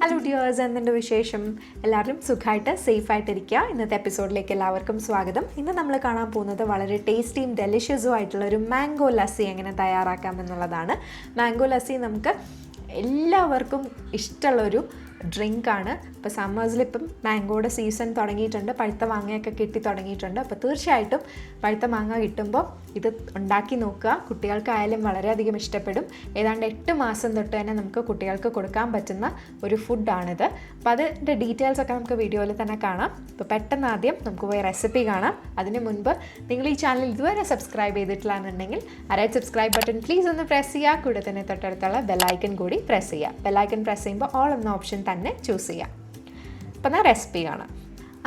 Hello dears, എന്തുണ്ട് വിശേഷം? എല്ലാവരും സുഖമായിട്ട് സേഫായിട്ടിരിക്കുക. ഇന്നത്തെ എപ്പിസോഡിലേക്ക് എല്ലാവർക്കും സ്വാഗതം. ഇന്ന് നമ്മൾ കാണാൻ പോകുന്നത് വളരെ ടേസ്റ്റിയും ഡെലിഷ്യസും ആയിട്ടുള്ള ഒരു മാംഗോ ലസ്സി എങ്ങനെ തയ്യാറാക്കാം എന്നുള്ളതാണ്. മാംഗോ ലസ്സി നമുക്ക് എല്ലാവർക്കും ഇഷ്ടമുള്ളൊരു ഡ്രിങ്കാണ്. ഇപ്പോൾ സമ്മേഴ്സിലിപ്പം മാംഗോയുടെ സീസൺ തുടങ്ങിയിട്ടുണ്ട്, പഴുത്ത മാങ്ങയൊക്കെ കിട്ടി തുടങ്ങിയിട്ടുണ്ട്. അപ്പോൾ തീർച്ചയായിട്ടും പഴുത്ത മാങ്ങ കിട്ടുമ്പോൾ ഇത് ഉണ്ടാക്കി നോക്കുക. കുട്ടികൾക്കായാലും വളരെയധികം ഇഷ്ടപ്പെടും. ഏതാണ്ട് 8 മാസം തൊട്ട് തന്നെ നമുക്ക് കുട്ടികൾക്ക് കൊടുക്കാൻ പറ്റുന്ന ഒരു ഫുഡാണിത്. അപ്പോൾ അതിൻ്റെ ഡീറ്റെയിൽസ് ഒക്കെ നമുക്ക് വീഡിയോയിൽ തന്നെ കാണാം. അപ്പോൾ പെട്ടെന്ന് ആദ്യം നമുക്ക് പോയി റെസിപ്പി കാണാം. അതിന് മുൻപ് നിങ്ങൾ ഈ ചാനൽ ഇതുവരെ സബ്സ്ക്രൈബ് ചെയ്തിട്ടില്ല എന്നുണ്ടെങ്കിൽ സബ്സ്ക്രൈബ് ബട്ടൺ പ്ലീസ് ഒന്ന് പ്രസ് ചെയ്യുക. കൂടെ തന്നെ തൊട്ടടുത്തുള്ള ബെല്ലൈക്കൺ കൂടി പ്രസ് ചെയ്യുക. ബെല്ലൈക്കൺ പ്രസ് ചെയ്യുമ്പോൾ ഓൾ എന്ന ഓപ്ഷൻ തന്നെ ചൂസ് ചെയ്യാം. അപ്പോൾ ഞാൻ റെസിപ്പി കാണാം.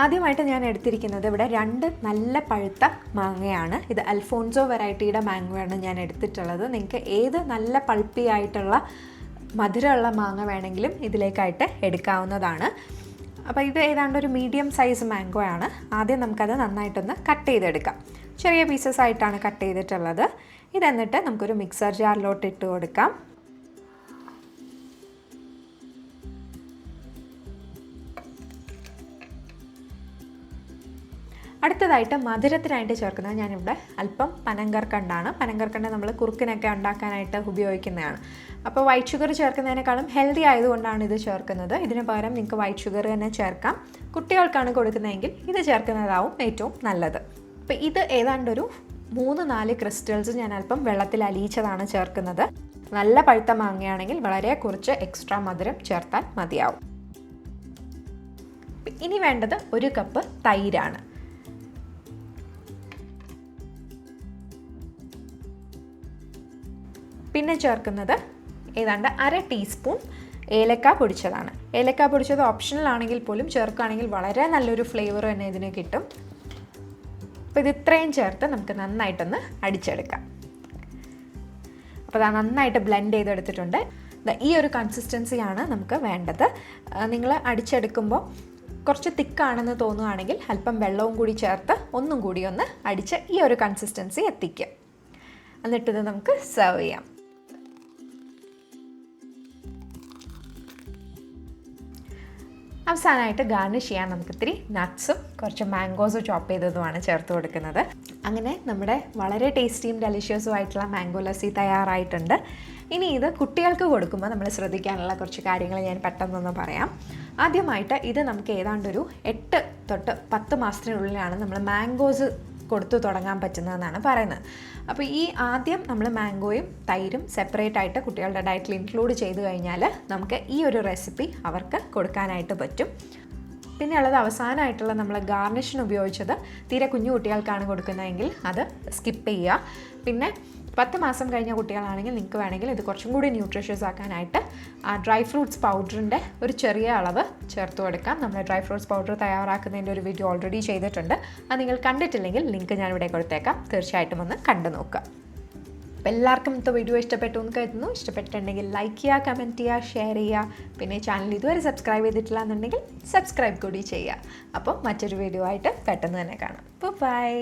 ആദ്യമായിട്ട് ഞാൻ എടുത്തിരിക്കുന്നത് ഇവിടെ 2 നല്ല പഴുത്ത മാങ്ങയാണ്. ഇത് അൽഫോൺസോ വെറൈറ്റിയുടെ മാങ്ങയാണ് ഞാൻ എടുത്തിട്ടുള്ളത്. നിങ്ങൾക്ക് ഏത് നല്ല പൾപ്പി ആയിട്ടുള്ള മധുരമുള്ള മാങ്ങ വേണമെങ്കിലും ഇതിലേക്കായിട്ട് എടുക്കാവുന്നതാണ്. അപ്പോൾ ഇത് ഏതാണ്ട് ഒരു മീഡിയം സൈസ് മാംഗോ ആണ്. ആദ്യം നമുക്കത് നന്നായിട്ടൊന്ന് കട്ട് ചെയ്തെടുക്കാം. ചെറിയ പീസസ് ആയിട്ടാണ് കട്ട് ചെയ്തിട്ടുള്ളത്. ഇതെന്നിട്ട് നമുക്കൊരു മിക്സർ ജാറിലോട്ട് ഇട്ട് കൊടുക്കാം. അടുത്തതായിട്ട് മധുരത്തിനായിട്ട് ചേർക്കുന്നത് ഞാനിവിടെ അല്പം പനങ്കർക്കണ്ടാണ്. പനങ്കർക്കണ്ട് നമ്മൾ കുറുക്കിനൊക്കെ ഉണ്ടാക്കാനായിട്ട് ഉപയോഗിക്കുന്നതാണ്. അപ്പോൾ വൈറ്റ് ഷുഗർ ചേർക്കുന്നതിനേക്കാളും ഹെൽത്തി ആയതുകൊണ്ടാണ് ഇത് ചേർക്കുന്നത്. ഇതിന് പകരം നിങ്ങൾക്ക് വൈറ്റ് ഷുഗർ തന്നെ ചേർക്കാം. കുട്ടികൾക്കാണ് കൊടുക്കുന്നതെങ്കിൽ ഇത് ചേർക്കുന്നതാവും ഏറ്റവും നല്ലത്. അപ്പോൾ ഇത് ഏതാണ്ടൊരു 3-4 ക്രിസ്റ്റൽസ് ഞാൻ അല്പം വെള്ളത്തിൽ അലിയിച്ചതാണ് ചേർക്കുന്നത്. നല്ല പഴുത്ത മാങ്ങയാണെങ്കിൽ വളരെ കുറച്ച് എക്സ്ട്രാ മധുരം ചേർത്താൽ മതിയാവും. ഇനി വേണ്ടത് 1 കപ്പ് തൈരാണ്. പിന്നെ ചേർക്കുന്നത് ഏതാണ്ട് 1/2 ടീസ്പൂൺ ഏലക്ക പൊടിച്ചതാണ്. ഏലക്ക പൊടിച്ചത് ഓപ്ഷണൽ ആണെങ്കിൽ പോലും ചേർക്കുകയാണെങ്കിൽ വളരെ നല്ലൊരു ഫ്ലേവർ തന്നെ ഇതിന് കിട്ടും. അപ്പോൾ ഇത് ഇത്രയും ചേർത്ത് നമുക്ക് നന്നായിട്ടൊന്ന് അടിച്ചെടുക്കാം. അപ്പോൾ അത് നന്നായിട്ട് ബ്ലെൻഡ് ചെയ്തെടുത്തിട്ടുണ്ട്. ഈ ഒരു കൺസിസ്റ്റൻസിയാണ് നമുക്ക് വേണ്ടത്. നിങ്ങൾ അടിച്ചെടുക്കുമ്പോൾ കുറച്ച് തിക്കാണെന്ന് തോന്നുകയാണെങ്കിൽ അല്പം വെള്ളവും കൂടി ചേർത്ത് ഒന്നും കൂടി ഒന്ന് അടിച്ച് ഈ ഒരു കൺസിസ്റ്റൻസി എത്തിക്കുക. എന്നിട്ടിത് നമുക്ക് സെർവ് ചെയ്യാം. അവസാനമായിട്ട് ഗാർണിഷ് ചെയ്യാൻ നമുക്ക് ഇത്തിരി നട്ട്സും കുറച്ച് മാംഗോസും ചോപ്പ് ചെയ്തതുമാണ് ചേർത്ത് കൊടുക്കുന്നത്. അങ്ങനെ നമ്മുടെ വളരെ ടേസ്റ്റിയും ഡെലിഷ്യസും ആയിട്ടുള്ള മാംഗോ ലസ്സി തയ്യാറായിട്ടുണ്ട്. ഇനി ഇത് കുട്ടികൾക്ക് കൊടുക്കുമ്പോൾ നമ്മൾ ശ്രദ്ധിക്കാനുള്ള കുറച്ച് കാര്യങ്ങൾ ഞാൻ പെട്ടെന്നൊന്ന് പറയാം. ആദ്യമായിട്ട് ഇത് നമുക്ക് ഏതാണ്ടൊരു 8 തൊട്ട് 10 മാസത്തിനുള്ളിലാണ് നമ്മൾ മാംഗോസ് കൊടുത്തു തുടങ്ങാൻ പറ്റുന്നതെന്നാണ് പറയുന്നത്. അപ്പോൾ ഈ ആദ്യം നമ്മൾ മാംഗോയും തൈരും സെപ്പറേറ്റ് ആയിട്ട് കുട്ടികളുടെ ഡയറ്റിൽ ഇൻക്ലൂഡ് ചെയ്ത് കഴിഞ്ഞാൽ നമുക്ക് ഈ ഒരു റെസിപ്പി അവർക്ക് കൊടുക്കാനായിട്ട് പറ്റും. പിന്നെ ഉള്ളത് അവസാനമായിട്ടുള്ള നമ്മൾ ഗാർണിഷിന് ഉപയോഗിച്ചത് തീരെ കുഞ്ഞു കുട്ടികൾക്കാണ് കൊടുക്കുന്നതെങ്കിൽ അത് സ്കിപ്പ് ചെയ്യുക. പിന്നെ 10 മാസം കഴിഞ്ഞ കുട്ടികളാണെങ്കിൽ നിങ്ങൾക്ക് വേണമെങ്കിൽ ഇത് കുറച്ചും കൂടി ന്യൂട്രീഷ്യസ് ആക്കാനായിട്ട് ഡ്രൈ ഫ്രൂട്ട്സ് പൗഡറിൻ്റെ ഒരു ചെറിയ അളവ് ചേർത്ത് കൊടുക്കാം. നമ്മൾ ഡ്രൈ ഫ്രൂട്ട്സ് പൗഡർ തയ്യാറാക്കുന്നതിൻ്റെ ഒരു വീഡിയോ ഓൾറെഡി ചെയ്തിട്ടുണ്ട്. അത് നിങ്ങൾ കണ്ടിട്ടില്ലെങ്കിൽ ലിങ്ക് ഞാനിവിടെ കൊടുത്തേക്കാം. തീർച്ചയായിട്ടും ഒന്ന് കണ്ടു നോക്കുക. അപ്പോൾ എല്ലാവർക്കും ഇന്നത്തെ വീഡിയോ ഇഷ്ടപ്പെട്ടു എന്ന് കരുതുന്നു. ഇഷ്ടപ്പെട്ടിട്ടുണ്ടെങ്കിൽ ലൈക്ക് ചെയ്യുക, കമൻറ്റ് ചെയ്യുക, ഷെയർ ചെയ്യുക. പിന്നെ ചാനൽ ഇതുവരെ സബ്സ്ക്രൈബ് ചെയ്തിട്ടില്ല എന്നുണ്ടെങ്കിൽ സബ്സ്ക്രൈബ് കൂടി ചെയ്യുക. അപ്പോൾ മറ്റൊരു വീഡിയോ ആയിട്ട് പെട്ടെന്ന് തന്നെ കാണാം. ബൈ.